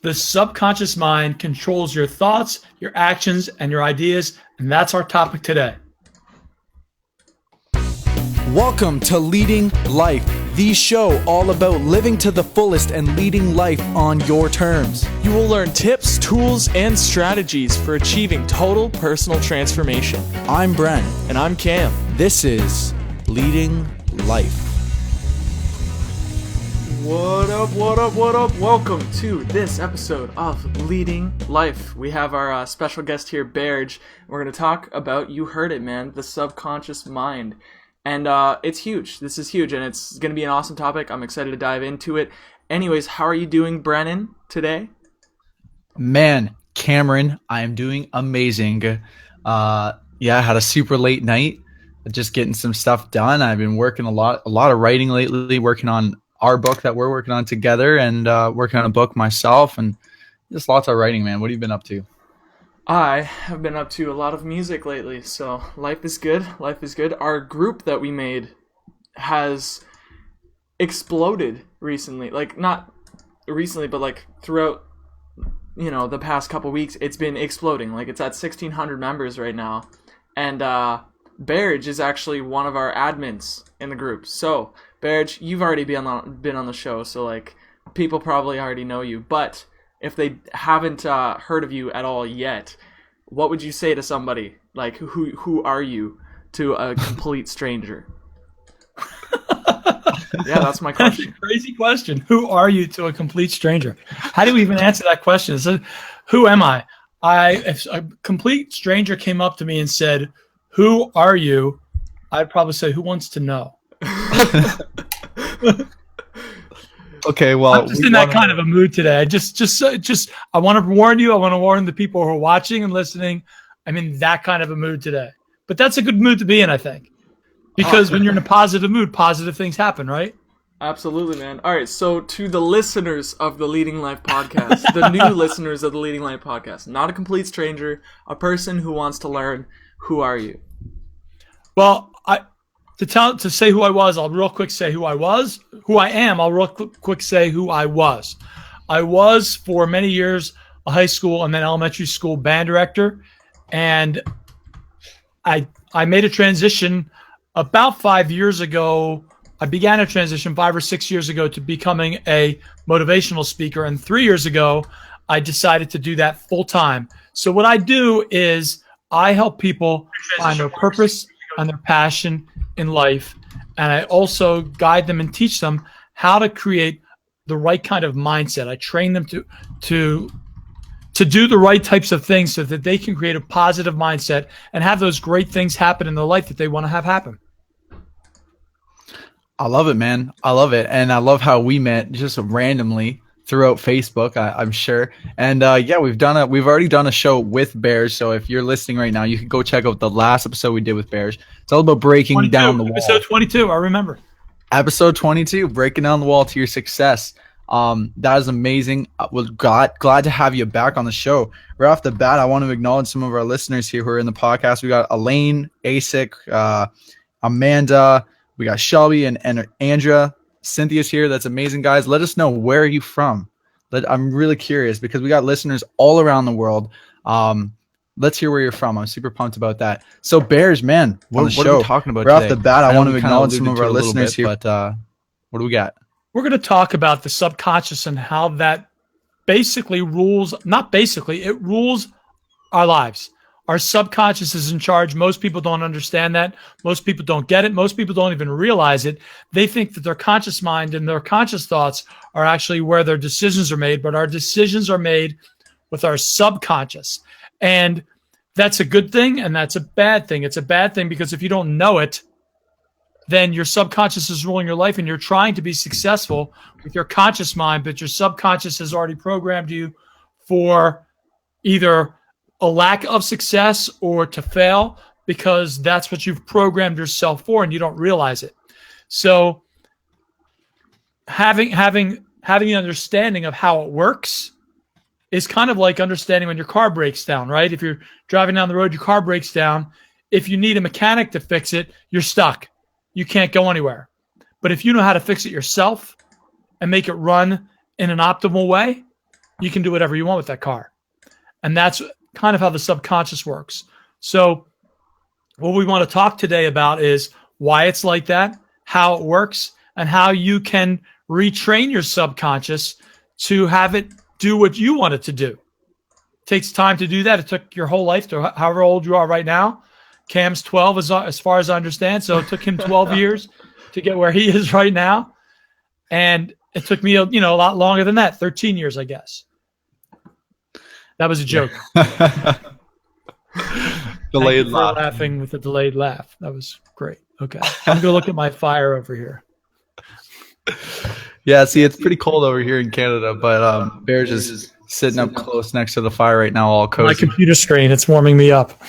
The subconscious mind controls your thoughts, your actions, and your ideas, and that's our topic today. Welcome to Leading Life, the show all about living to the fullest and leading life on your terms. You will learn tips, tools, and strategies for achieving total personal transformation. I'm Brent. And I'm Cam. This is Leading Life. What up, what up, what up? Welcome to this episode of Leading Life. We have our special guest here, Berge. We're going to talk about, you heard it, man, the subconscious mind. And it's huge. This is huge, and it's going to be an awesome topic. I'm excited to dive into it. Anyways, how are you doing, Brennan, today? Man, Cameron, I am doing amazing. I had a super late night, just getting some stuff done. I've been working a lot of writing lately, working on our book that we're working on together, and working on a book myself, and just lots of writing, man. What have you been up to? I have been up to a lot of music lately, so life is good. Life is good. Our group that we made has exploded recently. Like, not recently, but like throughout, the past couple weeks, it's been exploding. Like, it's at 1,600 members right now. And Berge is actually one of our admins in the group. So, Berge, you've already been on the show, so like people probably already know you. But if they haven't heard of you at all yet, what would you say to somebody? Like, who are you to a complete stranger? Yeah, that's my question. That's a crazy question. Who are you to a complete stranger? How do we even answer that question? It's who am I? If a complete stranger came up to me and said, "Who are you?" I'd probably say, "Who wants to know?" Okay, well, I'm just in that kind of a mood today. I want to warn you. I want to warn the people who are watching and listening. I'm in that kind of a mood today. But that's a good mood to be in, I think. Because when you're in a positive mood, positive things happen, right? Absolutely, man. All right, so to the listeners of the Leading Life podcast, the new listeners of the Leading Life podcast, not a complete stranger, a person who wants to learn, who are you? Well, to say who I was, I'll real quick say who I was. Who I am, I'll real quick say who I was. I was, for many years, a high school and then elementary school band director. And I made a transition about 5 years ago. I began a transition 5 or 6 years ago to becoming a motivational speaker. And 3 years ago, I decided to do that full time. So what I do is I help people find their purpose and their passion in life, and I also guide them and teach them how to create the right kind of mindset. I train them to do the right types of things so that they can create a positive mindset and have those great things happen in their life that they want to have happen. I love it, man. I love it, and I love how we met just randomly throughout Facebook, I'm sure. And we've already done a show with Bears. So if you're listening right now, you can go check out the last episode we did with Bears. It's all about breaking down the wall. Episode 22, I remember. Episode 22, breaking down the wall to your success. That is amazing. We're glad to have you back on the show. Right off the bat, I want to acknowledge some of our listeners here who are in the podcast. We got Elaine, Asik, Amanda, we got Shelby and Andrea. Cynthia's here. That's amazing, guys. Let us know, where are you from? I'm really curious because we got listeners all around the world. Let's hear where you're from. I'm super pumped about that. So, Bears, man, what are we talking about right today? Off the bat, I want to acknowledge some of our listeners here. But what do we got? We're going to talk about the subconscious and how that basically rules, not basically, it rules our lives. Our subconscious is in charge. Most people don't understand that. Most people don't get it. Most people don't even realize it. They think that their conscious mind and their conscious thoughts are actually where their decisions are made, but our decisions are made with our subconscious. And that's a good thing, and that's a bad thing. It's a bad thing because if you don't know it, then your subconscious is ruling your life, and you're trying to be successful with your conscious mind, but your subconscious has already programmed you for either a lack of success or to fail, because that's what you've programmed yourself for and you don't realize it. So having an understanding of how it works is kind of like understanding when your car breaks down, right? If you're driving down the road, your car breaks down. If you need a mechanic to fix it, you're stuck. You can't go anywhere. But if you know how to fix it yourself and make it run in an optimal way, you can do whatever you want with that car. And that's kind of how the subconscious works. So what we want to talk today about is why it's like that, how it works, and how you can retrain your subconscious to have it do what you want it to do. It takes time to do that. It took your whole life to however old you are right now. Cam's 12 as far as I understand. So it took him 12 years to get where he is right now. And it took me, a lot longer than that, 13 years, I guess. That was a joke. Delayed laugh. Laughing with a delayed laugh. That was great. Okay. I'm going to go look at my fire over here. Yeah, see, it's pretty cold over here in Canada, but Bear's just sitting up close next to the fire right now, all cozy. My computer screen, it's warming me up.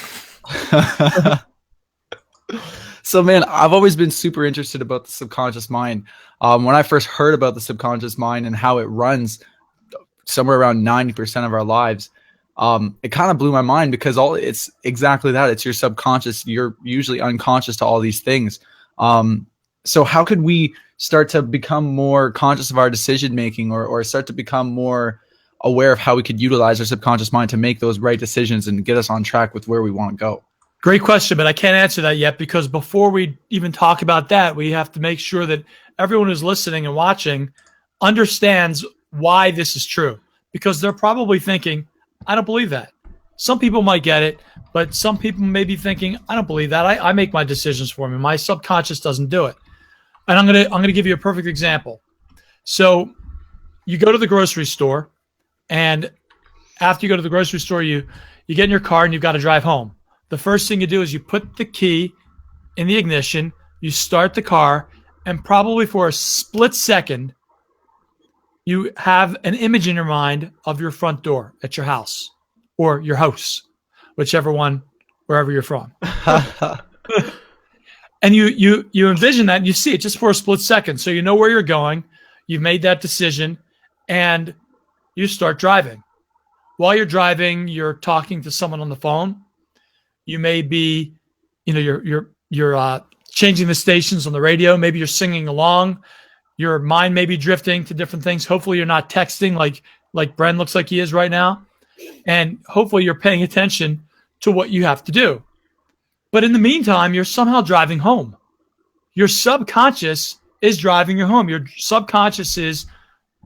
So, man, I've always been super interested about the subconscious mind. When I first heard about the subconscious mind and how it runs somewhere around 90% of our lives, it kind of blew my mind because it's exactly that. It's your subconscious. You're usually unconscious to all these things. So how could we start to become more conscious of our decision making, or start to become more aware of how we could utilize our subconscious mind to make those right decisions and get us on track with where we want to go? Great question, but I can't answer that yet because before we even talk about that, we have to make sure that everyone who's listening and watching understands why this is true, because they're probably thinking, I don't believe that. Some people might get it, but some people may be thinking, I don't believe that. I make my decisions for me. My subconscious doesn't do it. And I'm gonna give you a perfect example. So you go to the grocery store, and after you go to the grocery store, you get in your car and you've got to drive home. The first thing you do is you put the key in the ignition, you start the car, and probably for a split second, you have an image in your mind of your front door at your house or your house, whichever one, wherever you're from. And you envision that and you see it just for a split second. So you know where you're going. You've made that decision and you start driving. While you're driving, you're talking to someone on the phone. You may be, you're changing the stations on the radio. Maybe you're singing along. Your mind may be drifting to different things. Hopefully you're not texting like Bren looks like he is right now. And hopefully you're paying attention to what you have to do. But in the meantime, you're somehow driving home. Your subconscious is driving you home. Your subconscious is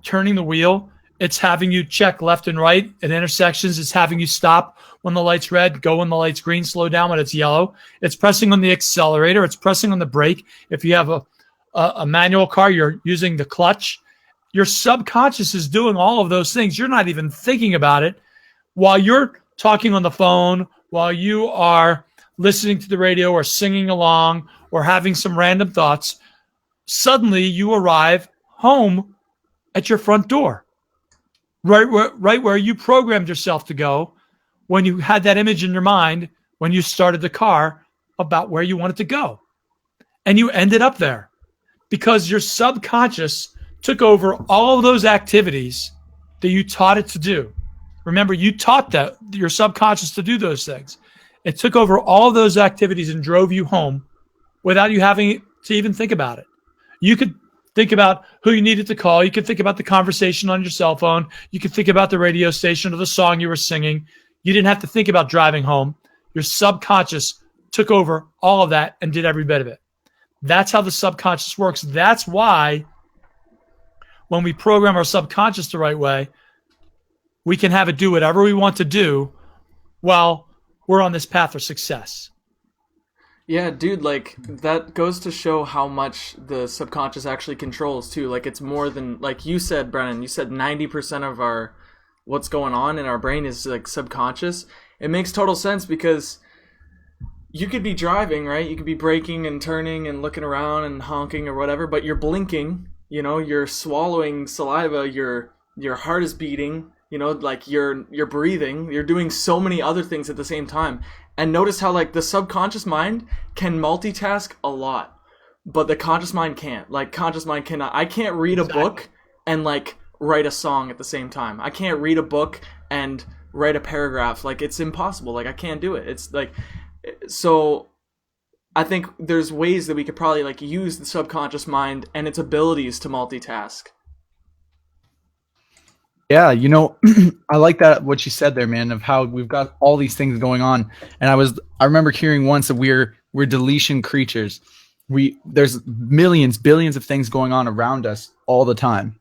turning the wheel. It's having you check left and right at intersections. It's having you stop when the light's red, go when the light's green, slow down when it's yellow. It's pressing on the accelerator. It's pressing on the brake. If you have a manual car, you're using the clutch. Your subconscious is doing all of those things. You're not even thinking about it while you're talking on the phone, while you are listening to the radio or singing along or having some random thoughts. Suddenly you arrive home at your front door, right where you programmed yourself to go when you had that image in your mind when you started the car about where you wanted to go. And you ended up there because your subconscious took over all of those activities that you taught it to do. Remember, you taught that your subconscious to do those things. It took over all of those activities and drove you home without you having to even think about it. You could think about who you needed to call. You could think about the conversation on your cell phone. You could think about the radio station or the song you were singing. You didn't have to think about driving home. Your subconscious took over all of that and did every bit of it. That's how the subconscious works. That's why when we program our subconscious the right way, we can have it do whatever we want to do while we're on this path of success. Yeah, dude, like, that goes to show how much the subconscious actually controls, too. Like, it's more than, like you said, Brennan, you said 90% of what's going on in our brain is, like, subconscious. It makes total sense because you could be driving, right? You could be braking and turning and looking around and honking or whatever, but you're blinking, you're swallowing saliva, your heart is beating, like you're breathing, you're doing so many other things at the same time. And notice how, like, the subconscious mind can multitask a lot, but the conscious mind can't. Like, conscious mind cannot. I can't read a book and, like, write a song at the same time. I can't read a book and write a paragraph. Like, it's impossible. Like, I can't do it. It's like, so I think there's ways that we could probably, like, use the subconscious mind and its abilities to multitask. Yeah, I like that what you said there, man, of how we've got all these things going on. And I remember hearing once that we're deletion creatures. There's millions, billions of things going on around us all the time.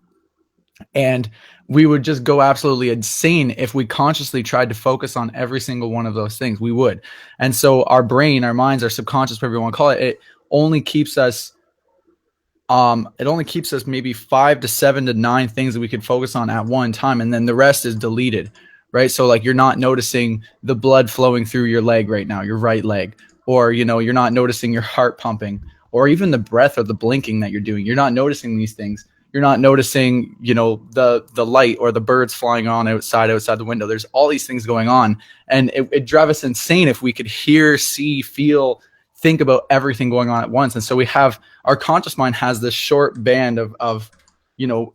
And we would just go absolutely insane if we consciously tried to focus on every single one of those things. We would. And so our brain, our minds, our subconscious, whatever you want to call it, it only keeps us maybe 5 to 7 to 9 things that we could focus on at one time, and then the rest is deleted, right? So like you're not noticing the blood flowing through your leg right now, your right leg, or you're not noticing your heart pumping, or even the breath or the blinking that you're doing. You're not noticing these things. You're not noticing, the light or the birds flying on outside the window. There's all these things going on, and it drive us insane if we could hear, see, feel, think about everything going on at once. And so our conscious mind has this short band of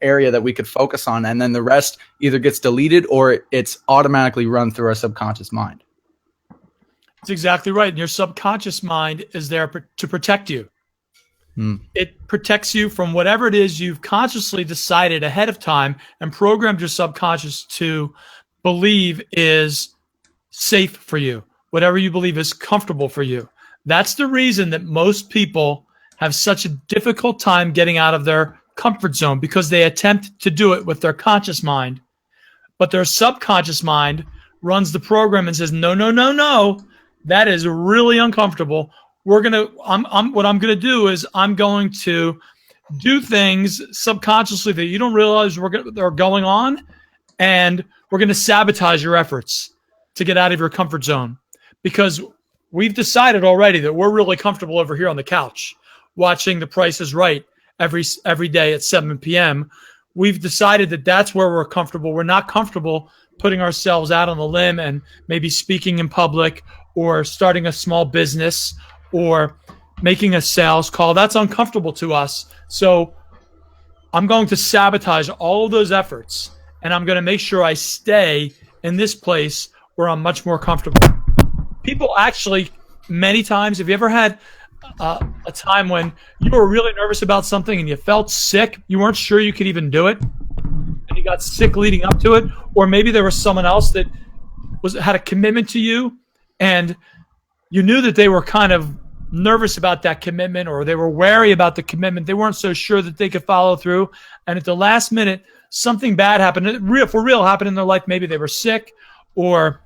area that we could focus on, and then the rest either gets deleted or it's automatically run through our subconscious mind. That's exactly right. And your subconscious mind is there to protect you. It protects you from whatever it is you've consciously decided ahead of time and programmed your subconscious to believe is safe for you, whatever you believe is comfortable for you. That's the reason that most people have such a difficult time getting out of their comfort zone, because they attempt to do it with their conscious mind, but their subconscious mind runs the program and says, no, no, no, no, that is really uncomfortable. What I'm going to do is I'm going to do things subconsciously that you don't realize they're going on, and we're going to sabotage your efforts to get out of your comfort zone, because we've decided already that we're really comfortable over here on the couch watching The Price is Right every day at 7 p.m. We've decided that that's where we're comfortable. We're not comfortable putting ourselves out on the limb and maybe speaking in public or starting a small business or making a sales call. That's uncomfortable to us. So I'm going to sabotage all of those efforts, and I'm going to make sure I stay in this place where I'm much more comfortable. People actually, many times, have you ever had a time when you were really nervous about something and you felt sick, you weren't sure you could even do it, and you got sick leading up to it? Or maybe there was someone else that had a commitment to you, and you knew that they were kind of nervous about that commitment, or they were wary about the commitment. They weren't so sure that they could follow through. And at the last minute, something bad happened, for real happened in their life. Maybe they were sick, or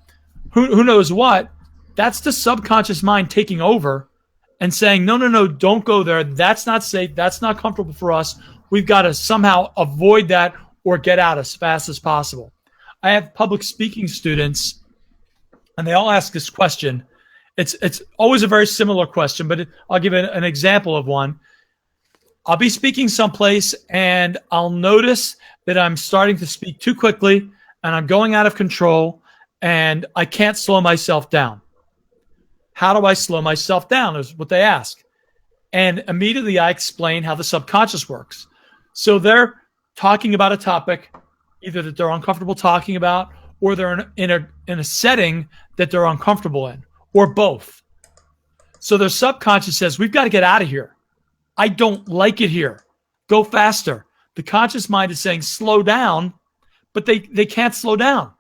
who knows what. That's the subconscious mind taking over and saying, no, no, no, don't go there. That's not safe. That's not comfortable for us. We've got to somehow avoid that or get out as fast as possible. I have public speaking students, and they all ask this question. It's always a very similar question, but I'll give an example of one. I'll be speaking someplace, and I'll notice that I'm starting to speak too quickly, and I'm going out of control, and I can't slow myself down. How do I slow myself down is what they ask. And immediately I explain how the subconscious works. So they're talking about a topic, either that they're uncomfortable talking about, or they're in a setting that they're uncomfortable in, or both. So their subconscious says, we've got to get out of here. I don't like it here. Go faster. The conscious mind is saying, slow down, but they can't slow down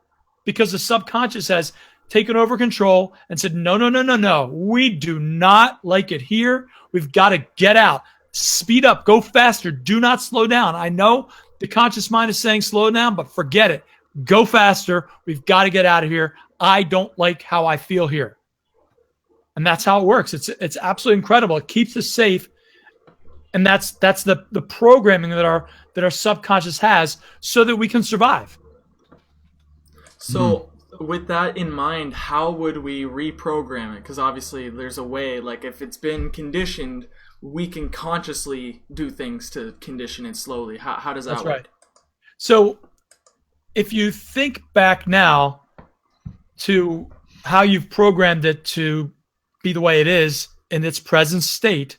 because the subconscious has taken over control and said, no, no, no, no, no. We do not like it here. We've got to get out. Speed up. Go faster. Do not slow down. I know the conscious mind is saying slow down, but forget it. Go faster. We've got to get out of here. I don't like how I feel here. And that's how it works. It's absolutely incredible. It keeps us safe. And that's the programming that our subconscious has so that we can survive. So with that in mind, how would we reprogram it? Because obviously there's a way, like if it's been conditioned, we can consciously do things to condition it slowly. How does that That's work? right. So if you think back now to how you've programmed it to be the way it is in its present state,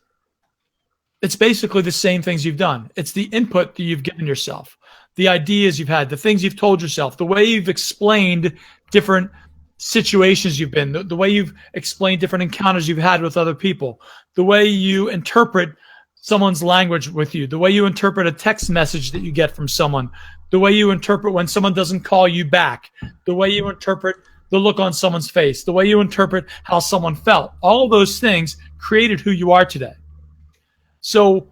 it's basically the same things you've done. It's the input that you've given yourself, the ideas you've had, the things you've told yourself, the way you've explained different situations you've been, the way you've explained different encounters you've had with other people, the way you interpret someone's language with you, the way you interpret a text message that you get from someone, the way you interpret when someone doesn't call you back, the way you interpret the look on someone's face, the way you interpret how someone felt. All of those things created who you are today. So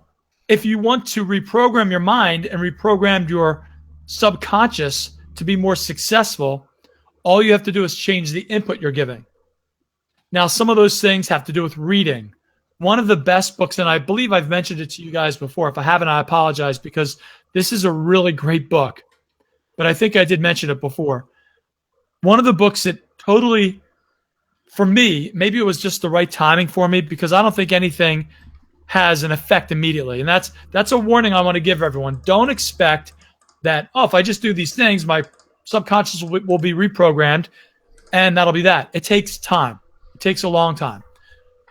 if you want to reprogram your mind and reprogram your subconscious to be more successful, all you have to do is change the input you're giving. Now, some of those things have to do with reading. One of the best books, and I believe I've mentioned it to you guys before. If I haven't, I apologize, because this is a really great book. But I think I did mention it before. One of the books that totally, for me, maybe it was just the right timing for me, because I don't think anything has an effect immediately. And that's a warning I want to give everyone. Don't expect that, if I just do these things, my subconscious will be reprogrammed, and that'll be that. It takes time. It takes a long time.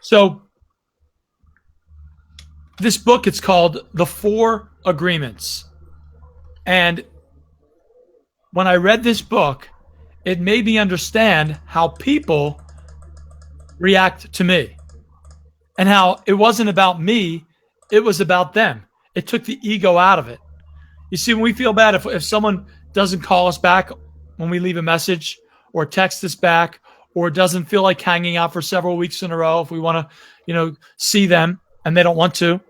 So this book, it's called The 4 Agreements. And when I read this book, it made me understand how people react to me and how it wasn't about me, it was about them. It took the ego out of it. You see, when we feel bad, if someone doesn't call us back when we leave a message or text us back, or doesn't feel like hanging out for several weeks in a row, if we want to, see them and they don't want to,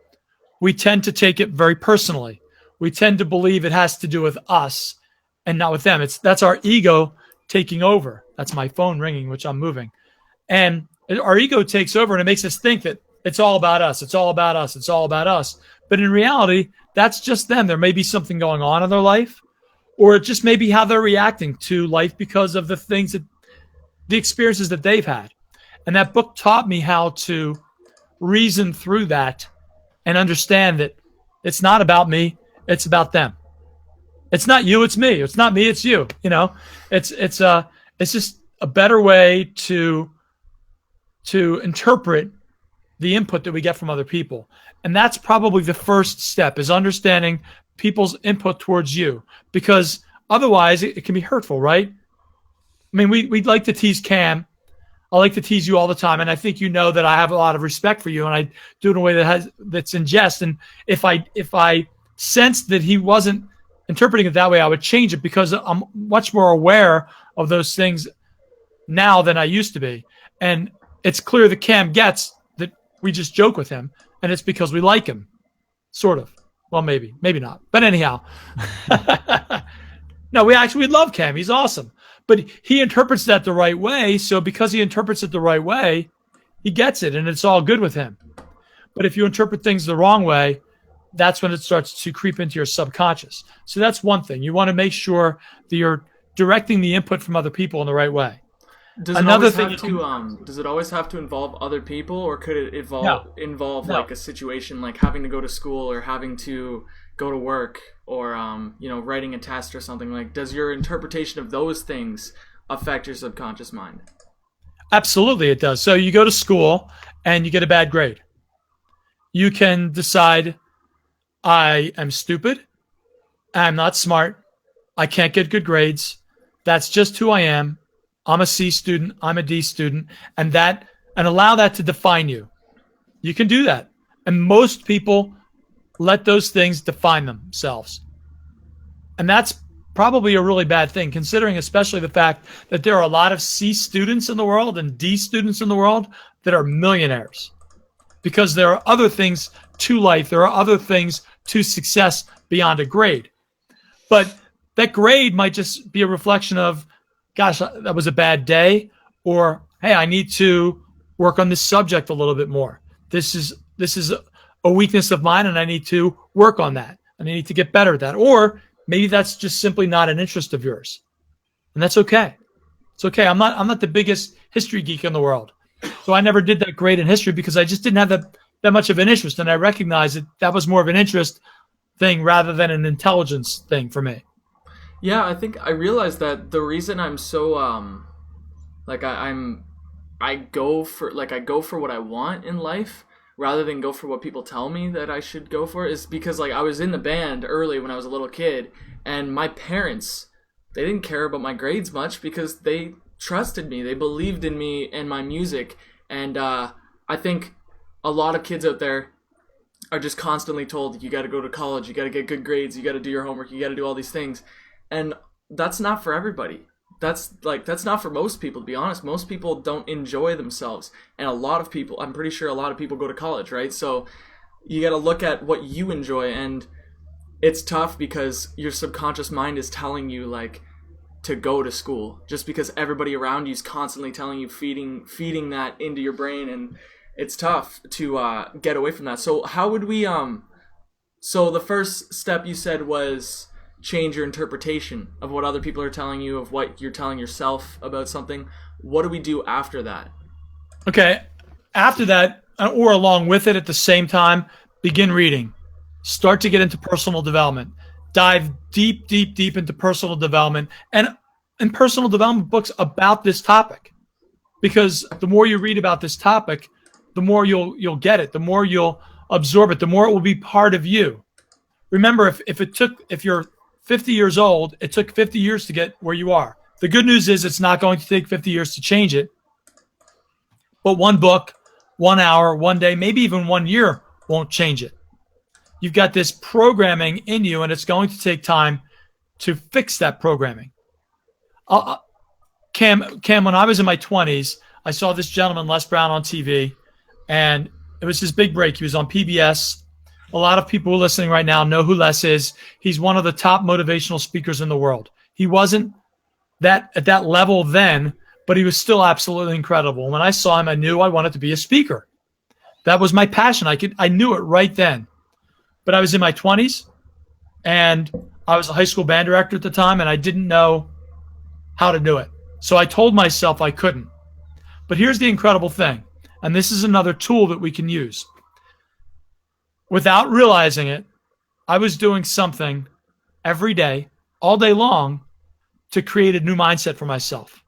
we tend to take it very personally. We tend to believe it has to do with us and not with them. That's our ego taking over. That's my phone ringing, which I'm moving. And our ego takes over, and it makes us think that it's all about us. It's all about us. It's all about us. But in reality, that's just them. There may be something going on in their life, or it just may be how they're reacting to life because of the experiences that they've had. And that book taught me how to reason through that and understand that it's not about me, it's about them. It's not you, it's me. It's not me, it's you. It's just a better way to interpret the input that we get from other people. And that's probably the first step, is understanding people's input towards you, because otherwise it can be hurtful, right? I mean, we'd like to tease Cam. I like to tease you all the time, and I think you know that I have a lot of respect for you, and I do it in a way that's in jest. And if I sensed that he wasn't interpreting it that way, I would change it, because I'm much more aware of those things now than I used to be. And it's clear that Cam gets that we just joke with him, and it's because we like him, sort of. Well, maybe not. But anyhow, no, we love Cam. He's awesome. But he interprets that the right way. So because he interprets it the right way, he gets it, and it's all good with him. But if you interpret things the wrong way, that's when it starts to creep into your subconscious. So that's one thing. You want to make sure that you're directing the input from other people in the right way. Does it always have to involve other people, or could it involve like a situation like having to go to school or having to go to work, or writing a test or something? Like, does your interpretation of those things affect your subconscious mind? Absolutely, it does. So you go to school and you get a bad grade. You can decide, I am stupid, I'm not smart, I can't get good grades, that's just who I am, I'm a C student, I'm a D student, and allow that to define you. You can do that. And most people let those things define themselves. And that's probably a really bad thing, considering especially the fact that there are a lot of C students in the world and D students in the world that are millionaires. Because there are other things to life, there are other things to success beyond a grade. But that grade might just be a reflection of, gosh, that was a bad day, or hey, I need to work on this subject a little bit more. This is a weakness of mine, and I need to work on that, and I need to get better at that. Or maybe that's just simply not an interest of yours, and that's okay. It's okay. I'm not the biggest history geek in the world, so I never did that great in history because I just didn't have that much of an interest, and I recognized that was more of an interest thing rather than an intelligence thing for me. Yeah, I think I realized that the reason I'm so I go for what I want in life rather than go for what people tell me that I should go for is because I was in the band early when I was a little kid, and my parents, they didn't care about my grades much because they trusted me. They believed in me and my music. And I think a lot of kids out there, are just constantly told you got to go to college, you got to get good grades, you got to do your homework, you got to do all these things. And that's not for everybody. That's not for most people, to be honest. Most people don't enjoy themselves. And a lot of people, I'm pretty sure a lot of people go to college, right? So you got to look at what you enjoy, and it's tough because your subconscious mind is telling you like to go to school just because everybody around you is constantly telling you, feeding that into your brain, and it's tough to get away from that. So how would we so the first step you said was change your interpretation of what other people are telling you, of what you're telling yourself about something. What do we do after that? Okay. After that, or along with it at the same time, begin reading. Start to get into personal development. Dive deep, deep, deep into personal development and personal development books about this topic. Because the more you read about this topic, the more you'll get it, the more you'll absorb it, the more it will be part of you. Remember, if you're 50 years old, it took 50 years to get where you are. The good news is it's not going to take 50 years to change it. But one book, 1 hour, 1 day, maybe even 1 year won't change it. You've got this programming in you, and it's going to take time to fix that programming. Cam, when I was in my 20s, I saw this gentleman, Les Brown, on TV, and it was his big break. He was on PBS. A lot of people listening right now know who Les is. He's one of the top motivational speakers in the world. He wasn't at that level then, but he was still absolutely incredible. When I saw him, I knew I wanted to be a speaker. That was my passion. I knew it right then. But I was in my 20s, and I was a high school band director at the time, and I didn't know how to do it. So I told myself I couldn't. But here's the incredible thing, and this is another tool that we can use. Without realizing it, I was doing something every day, all day long, to create a new mindset for myself.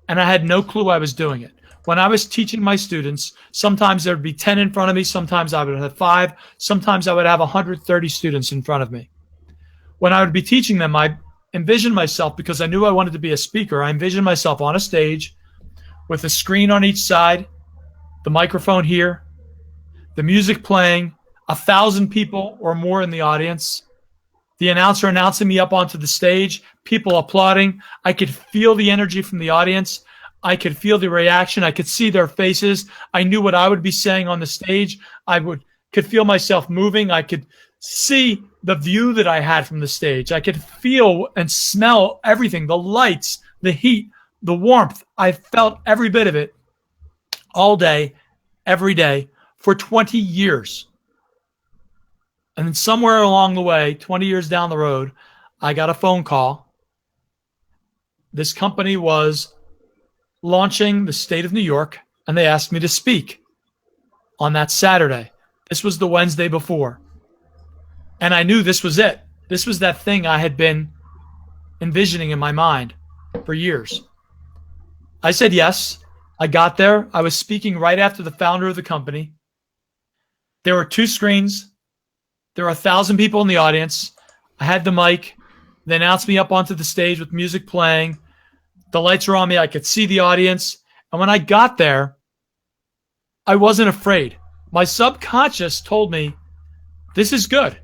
And I had no clue I was doing it. When I was teaching my students, sometimes there would be 10 in front of me, sometimes I would have 5, sometimes I would have 130 students in front of me. When I would be teaching them, I envisioned myself, because I knew I wanted to be a speaker, I envisioned myself on a stage with a screen on each side, the microphone here, the music playing, 1,000 people or more in the audience, the announcer announcing me up onto the stage, people applauding. I could feel the energy from the audience. I could feel the reaction. I could see their faces. I knew what I would be saying on the stage. Could feel myself moving. I could see the view that I had from the stage. I could feel and smell everything, the lights, the heat, the warmth. I felt every bit of it all day, every day, for 20 years. And then somewhere along the way, 20 years down the road, I got a phone call. This company was launching the state of New York, and they asked me to speak on that Saturday. This was the Wednesday before. And I knew this was it. This was that thing I had been envisioning in my mind for years. I said yes. I got there. I was speaking right after the founder of the company. There were 2 screens. There were 1,000 people in the audience. I had the mic. They announced me up onto the stage with music playing. The lights were on me. I could see the audience. And when I got there, I wasn't afraid. My subconscious told me, this is good.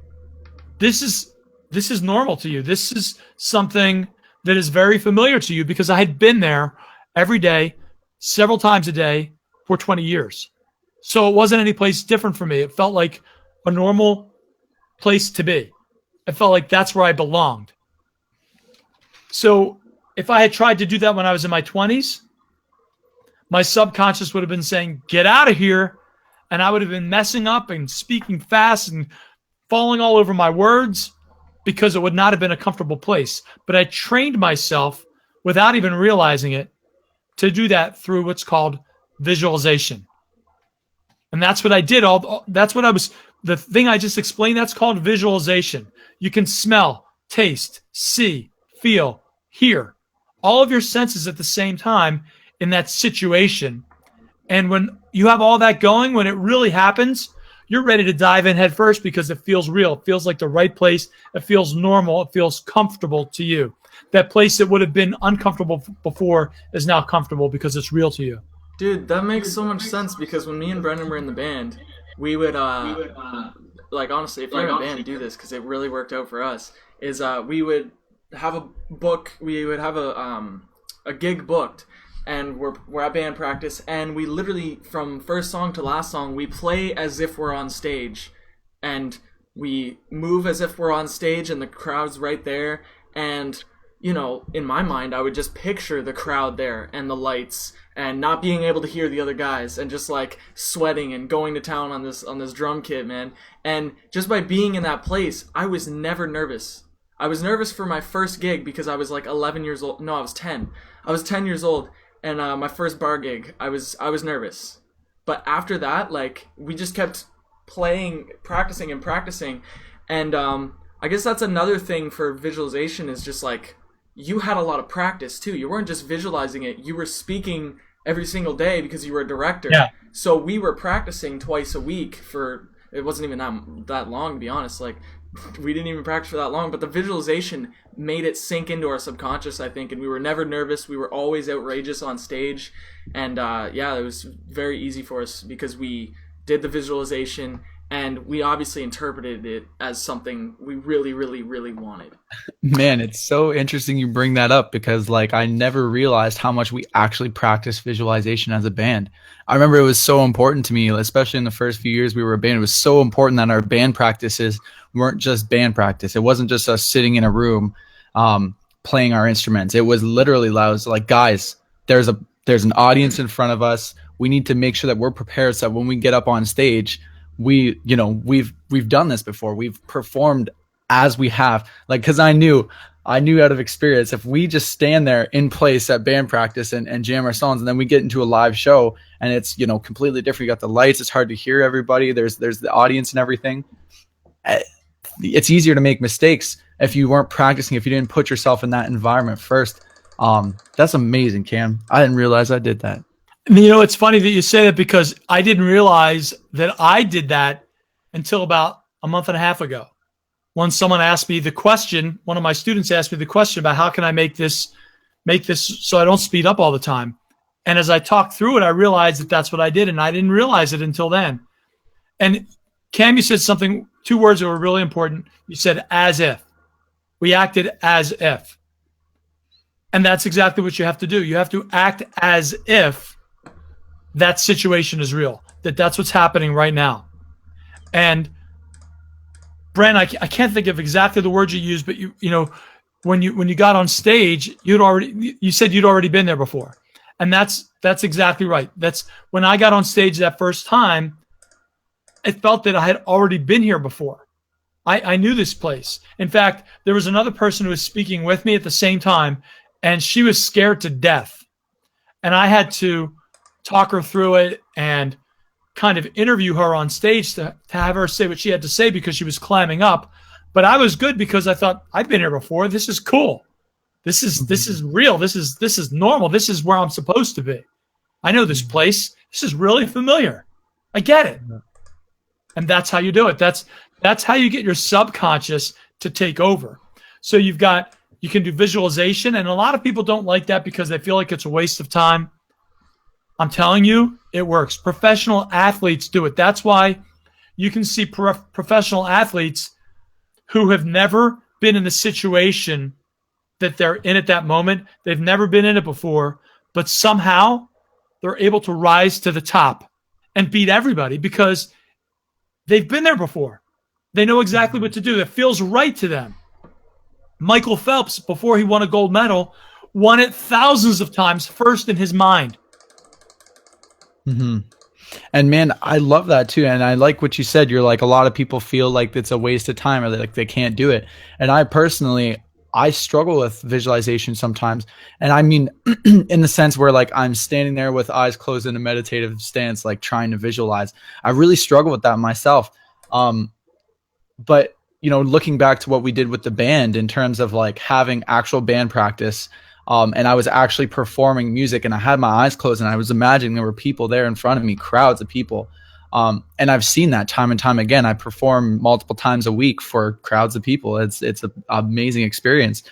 This is normal to you. This is something that is very familiar to you, because I had been there every day, several times a day for 20 years. So it wasn't any place different for me. It felt like a normal place to be. I felt like that's where I belonged. So if I had tried to do that when I was in my 20s, my subconscious would have been saying, get out of here. And I would have been messing up and speaking fast and falling all over my words, because it would not have been a comfortable place. But I trained myself, without even realizing it, to do that through what's called visualization. And that's what I did. The thing I just explained, that's called visualization. You can smell, taste, see, feel, hear, all of your senses at the same time in that situation. And when you have all that going, when it really happens, you're ready to dive in head first, because it feels real. It feels like the right place. It feels normal. It feels comfortable to you. That place that would have been uncomfortable before is now comfortable because it's real to you. Dude, that makes so much sense, because when me and Brendan were in the band, we would like honestly, if you're in a band, do this because it really worked out for us. Is we would have a gig booked, and we're at band practice, and we literally from first song to last song we play as if we're on stage, and we move as if we're on stage, and the crowd's right there, and in my mind, I would just picture the crowd there and the lights and not being able to hear the other guys and just like sweating and going to town on this drum kit, man. And just by being in that place, I was never nervous. I was nervous for my first gig because I was like 11 years old. No, I was 10. I was 10 years old, and my first bar gig, I was nervous. But after that, like we just kept playing, practicing, and I guess that's another thing for visualization is just like you had a lot of practice too. You weren't just visualizing it. You were speaking every single day because you were a director. Yeah. So we were practicing twice a week for, it wasn't even that long, to be honest. Like we didn't even practice for that long, but the visualization made it sink into our subconscious, I think, and we were never nervous. We were always outrageous on stage. And it was very easy for us because we did the visualization and we obviously interpreted it as something we really, really, really wanted. Man, it's so interesting you bring that up because like I never realized how much we actually practice visualization as a band. I remember it was so important to me, especially in the first few years we were a band. It was so important that our band practices weren't just band practice. It wasn't just us sitting in a room playing our instruments. It was literally like, guys, there's an audience in front of us. We need to make sure that we're prepared so that when we get up on stage, we've done this before. We've performed as we have, like, because I knew out of experience, if we just stand there in place at band practice and jam our songs, and then we get into a live show and it's completely different. You got the lights, it's hard to hear everybody. There's the audience and everything. It's easier to make mistakes if you weren't practicing, if you didn't put yourself in that environment first. That's amazing, Cam. I didn't realize I did that. It's funny that you say that because I didn't realize that I did that until about a month and a half ago. When someone asked me the question, one of my students asked me the question about how can I make this so I don't speed up all the time. And as I talked through it, I realized that that's what I did, and I didn't realize it until then. And Cam, you said two words that were really important. You said as if. We acted as if. And that's exactly what you have to do. You have to act as if that situation is real, that's what's happening right now. And Brent, I can't think of exactly the words you used, but when you got on stage, you said you'd already been there before. And that's exactly right. That's when I got on stage that first time, it felt that I had already been here before. I knew this place. In fact, there was another person who was speaking with me at the same time, and she was scared to death. And I had to talk her through it and kind of interview her on stage to have her say what she had to say because she was clamming up. But I was good because I thought, I've been here before. This is cool. This is real. This is normal. This is where I'm supposed to be. I know this place. This is really familiar. I get it. And that's how you do it. That's how you get your subconscious to take over. So you can do visualization, and a lot of people don't like that because they feel like it's a waste of time. I'm telling you, it works. Professional athletes do it. That's why you can see professional athletes who have never been in the situation that they're in at that moment. They've never been in it before, but somehow they're able to rise to the top and beat everybody because they've been there before. They know exactly what to do. That feels right to them. Michael Phelps, before he won a gold medal, won it thousands of times first in his mind. Mm-hmm. And man, I love that too. And I like what you said. You're like, a lot of people feel like it's a waste of time or like they can't do it. And I struggle with visualization sometimes. And I mean, in the sense where like I'm standing there with eyes closed in a meditative stance, like trying to visualize. I really struggle with that myself. But looking back to what we did with the band in terms of like having actual band practice, and I was actually performing music and I had my eyes closed and I was imagining there were people there in front of me, crowds of people. And I've seen that time and time again. I perform multiple times a week for crowds of people. It's an amazing experience.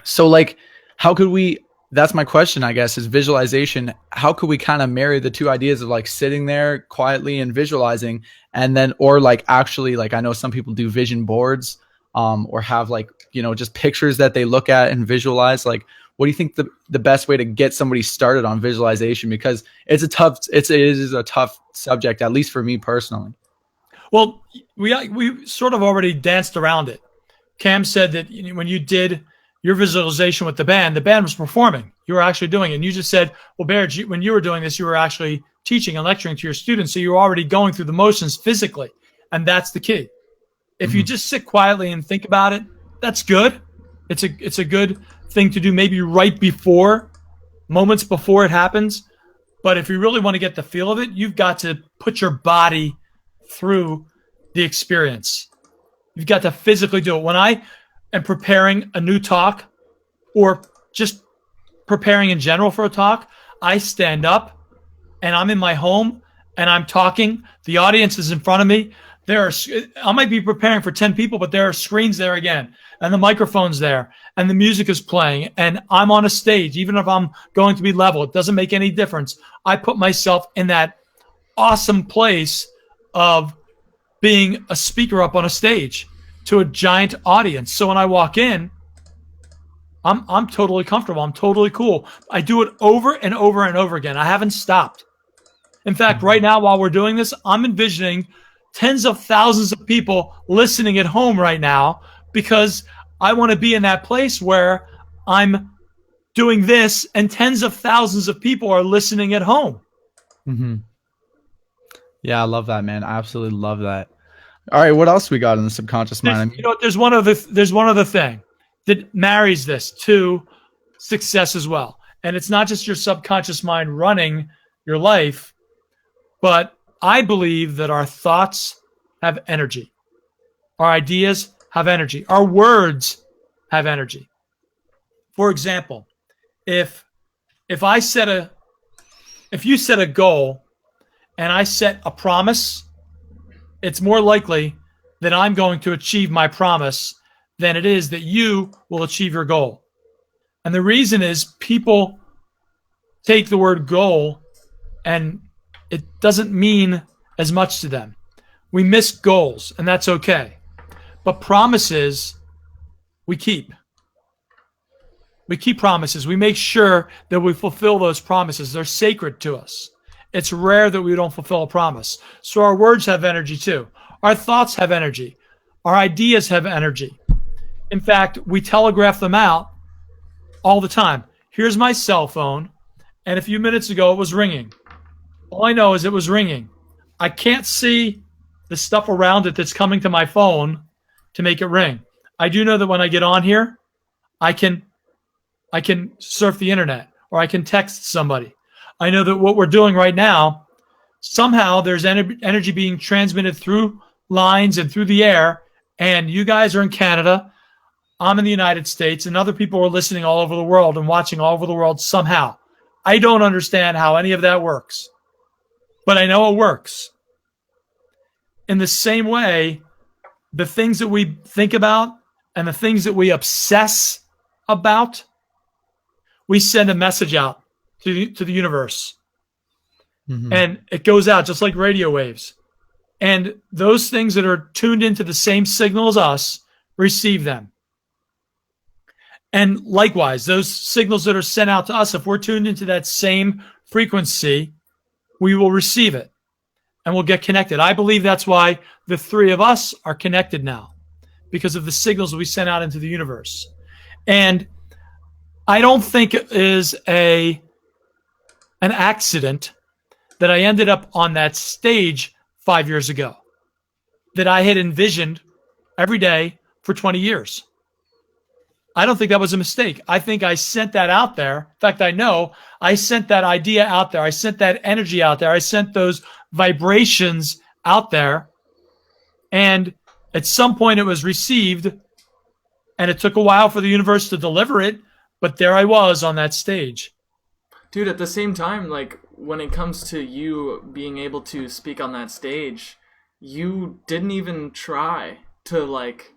So like, how could we that's my question, I guess, is visualization. How could we kind of marry the two ideas of like sitting there quietly and visualizing, and then, or like actually, like I know some people do vision boards, or have like, just pictures that they look at and visualize. Like, what do you think the best way to get somebody started on visualization? Because it is a tough subject, at least for me personally. Well, we sort of already danced around it. Cam said that when you did your visualization with the band was performing. You were actually doing it. And you just said, well, Barrett, when you were doing this, you were actually teaching and lecturing to your students. So you were already going through the motions physically. And that's the key. If you just sit quietly and think about it, that's good. It's a good thing to do maybe right before, moments before it happens. But if you really want to get the feel of it, you've got to put your body through the experience. You've got to physically do it. When I am preparing a new talk or just preparing in general for a talk, I stand up and I'm in my home and I'm talking. The audience is in front of me. I might be preparing for 10 people, but there are screens there again, and the microphone's there, and the music is playing, and I'm on a stage. Even if I'm going to be level, it doesn't make any difference. I put myself in that awesome place of being a speaker up on a stage to a giant audience. So when I walk in, I'm totally comfortable. I'm totally cool. I do it over and over and over again. I haven't stopped. In fact, right now while we're doing this, I'm envisioning tens of thousands of people listening at home right now because I want to be in that place where I'm doing this and tens of thousands of people are listening at home. Mm-hmm. Yeah, I love that, man. I absolutely love that. All right, what else we got in the subconscious mind? There's one other thing that marries this to success as well. And it's not just your subconscious mind running your life, but I believe that our thoughts have energy. Our ideas have energy. Our words have energy. For example, if you set a goal and I set a promise, it's more likely that I'm going to achieve my promise than it is that you will achieve your goal. And the reason is people take the word goal and it doesn't mean as much to them. We miss goals, and that's okay. But promises, we keep. We keep promises. We make sure that we fulfill those promises. They're sacred to us. It's rare that we don't fulfill a promise. So our words have energy too. Our thoughts have energy. Our ideas have energy. In fact, we telegraph them out all the time. Here's my cell phone, and a few minutes ago it was ringing. All I know is it was ringing. I can't see the stuff around it that's coming to my phone to make it ring. I do know that when I get on here, I can surf the internet or I can text somebody. I know that what we're doing right now, somehow there's energy being transmitted through lines and through the air, and you guys are in Canada, I'm in the United States, and other people are listening all over the world and watching all over the world somehow. I don't understand how any of that works, but I know it works. In the same way, the things that we think about and the things that we obsess about, we send a message out to the universe. Mm-hmm. And it goes out just like radio waves. And those things that are tuned into the same signal as us receive them. And likewise, those signals that are sent out to us, if we're tuned into that same frequency, we will receive it and we'll get connected. I believe that's why the three of us are connected now, because of the signals we sent out into the universe. And I don't think it is an accident that I ended up on that stage 5 years ago, that I had envisioned every day for 20 years. I don't think that was a mistake. I think I sent that out there. In fact, I know I sent that idea out there. I sent that energy out there. I sent those vibrations out there. And at some point it was received, and it took a while for the universe to deliver it, but there I was on that stage. Dude, at the same time, like, when it comes to you being able to speak on that stage, you didn't even try to, like,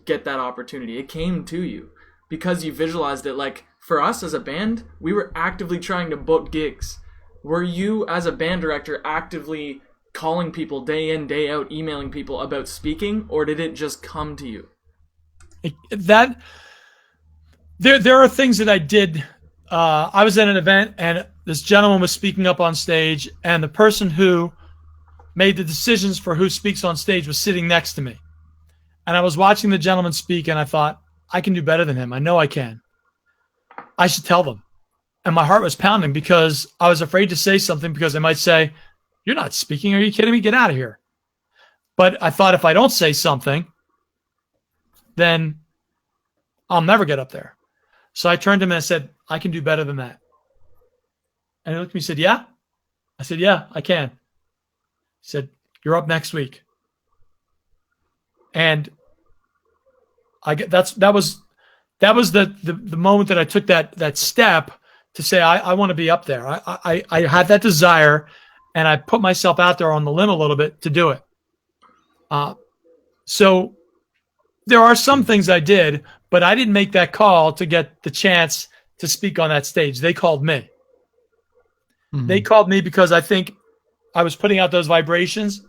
get that opportunity. It came to you. because you visualized it. Like for us as a band, we were actively trying to book gigs. Were you as a band director actively calling people day in, day out, emailing people about speaking, or did it just come to you? There are things that I did. I was at an event and this gentleman was speaking up on stage, and the person who made the decisions for who speaks on stage was sitting next to me. And I was watching the gentleman speak, and I thought, I can do better than him. I know I can. I should tell them. And my heart was pounding because I was afraid to say something because they might say, you're not speaking. Are you kidding me? Get out of here. But I thought if I don't say something, then I'll never get up there. So I turned to him and I said, I can do better than that. And he looked at me and said, yeah? I said, yeah, I can. He said, you're up next week. And that was the moment that I took that step to say, I want to be up there. I had that desire, and I put myself out there on the limb a little bit to do it. So there are some things I did, but I didn't make that call to get the chance to speak on that stage. They called me. Mm-hmm. They called me because I think I was putting out those vibrations,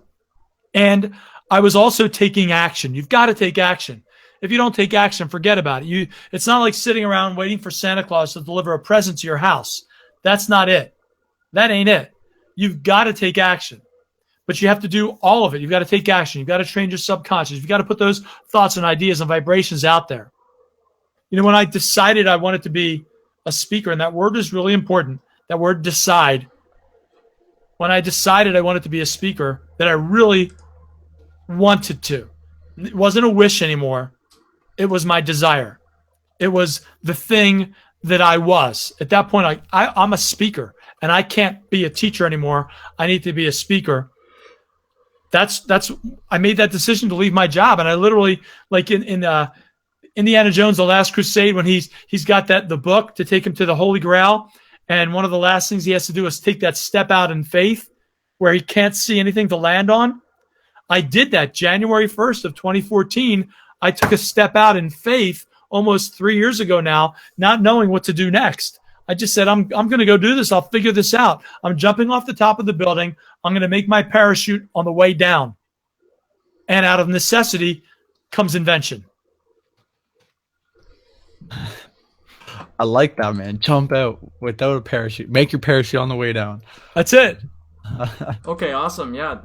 and I was also taking action. You've got to take action. If you don't take action, forget about it. It's not like sitting around waiting for Santa Claus to deliver a present to your house. That's not it. That ain't it. You've got to take action. But you have to do all of it. You've got to take action. You've got to train your subconscious. You've got to put those thoughts and ideas and vibrations out there. You know, when I decided I wanted to be a speaker, and that word is really important, that word decide. When I decided I wanted to be a speaker, that I really wanted to. It wasn't a wish anymore. It was my desire. It was the thing that I was. At that point, I'm a speaker, and I can't be a teacher anymore. I need to be a speaker. I made that decision to leave my job, and I literally, like in Indiana Jones, The Last Crusade, when he's got the book to take him to the Holy Grail, and one of the last things he has to do is take that step out in faith where he can't see anything to land on. I did that January 1st of 2014. I took a step out in faith almost 3 years ago now, not knowing what to do next. I just said, I'm going to go do this. I'll figure this out. I'm jumping off the top of the building. I'm going to make my parachute on the way down. And out of necessity comes invention. I like that, man. Jump out without a parachute. Make your parachute on the way down. That's it. Okay, awesome. Yeah,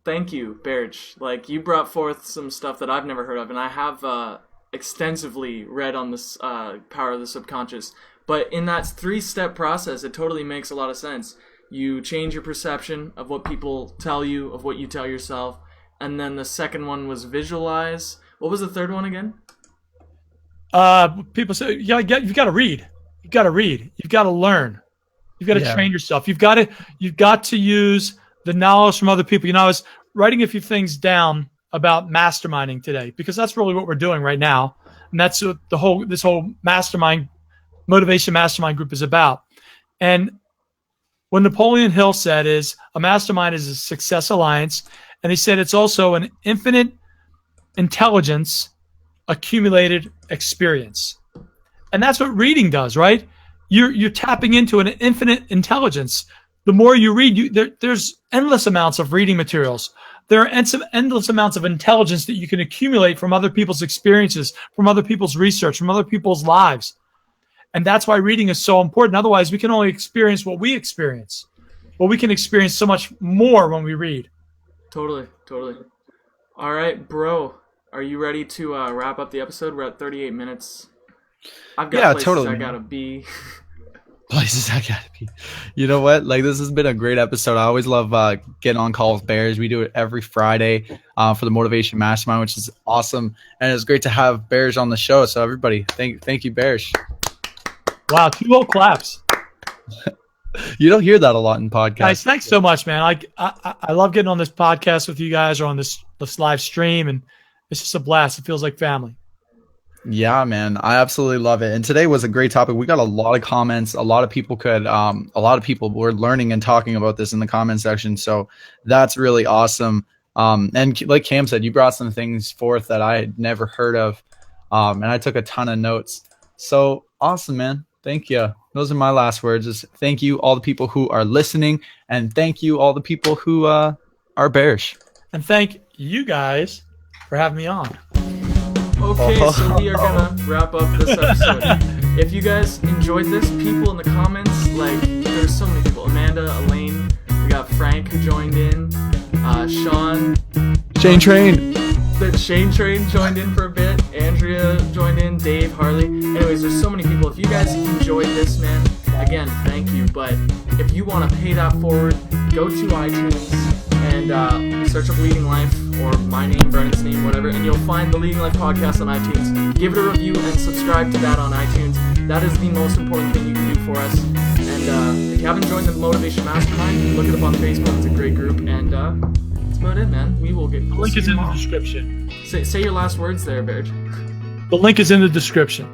thank you, Berge. Like, you brought forth some stuff that I've never heard of, and I have extensively read on this power of the subconscious. But in that 3-step process, it totally makes a lot of sense. You change your perception of what people tell you, of what you tell yourself, and then the second one was visualize. What was the third one again? People say you've got to read. You've got to read. You've got to learn. You've got to train yourself. You've got to use the knowledge from other people. You know, I was writing a few things down about masterminding today because that's really what we're doing right now, and that's what this whole motivation mastermind group is about. And what Napoleon Hill said is a mastermind is a success alliance, and he said it's also an infinite intelligence accumulated experience. And that's what reading does, right? You're tapping into an infinite intelligence. The more you read, there's endless amounts of reading materials. There are endless amounts of intelligence that you can accumulate from other people's experiences, from other people's research, from other people's lives. And that's why reading is so important. Otherwise, we can only experience what we experience. But we can experience so much more when we read. Totally. All right, bro. Are you ready to wrap up the episode? We're at 38 minutes. I've got places totally. I gotta be. Places I gotta be. You know what? Like, this has been a great episode. I always love getting on call with Bears. We do it every Friday for the Motivation Mastermind, which is awesome. And it's great to have Bears on the show. So everybody, thank you, Bears. Wow, 2 little claps. You don't hear that a lot in podcasts. Guys, thanks so much, man. I love getting on this podcast with you guys or on this live stream, and it's just a blast. It feels like family. Yeah, man, I absolutely love it. And today was a great topic. We got a lot of comments. A lot of people were learning and talking about this in the comment section. So that's really awesome. And like Cam said, you brought some things forth that I had never heard of. and I took a ton of notes. So awesome, man. Thank you. Those are my last words. Is thank you all the people who are listening, and thank you all the people who are bearish. And thank you guys for having me on. Okay, so we are gonna wrap up this episode. If you guys enjoyed this, people in the comments, like, there's so many people. Amanda, Elaine, we got Frank who joined in, Sean. Shane Train. Shane Train joined in for a bit, Andrea joined in, Dave, Harley. Anyways, there's so many people. If you guys enjoyed this, man, again, thank you. But if you want to pay that forward, go to iTunes and search up Leading Life or my name, Brennan's name, whatever, and you'll find the Leading Life podcast on iTunes. Give it a review and subscribe to that on iTunes. That is the most important thing you can do for us. And if you haven't joined the Motivation Mastermind, look it up on Facebook. It's a great group. And that's about it, man. We will get. The link is in the description. Say your last words there, Baird. The link is in the description.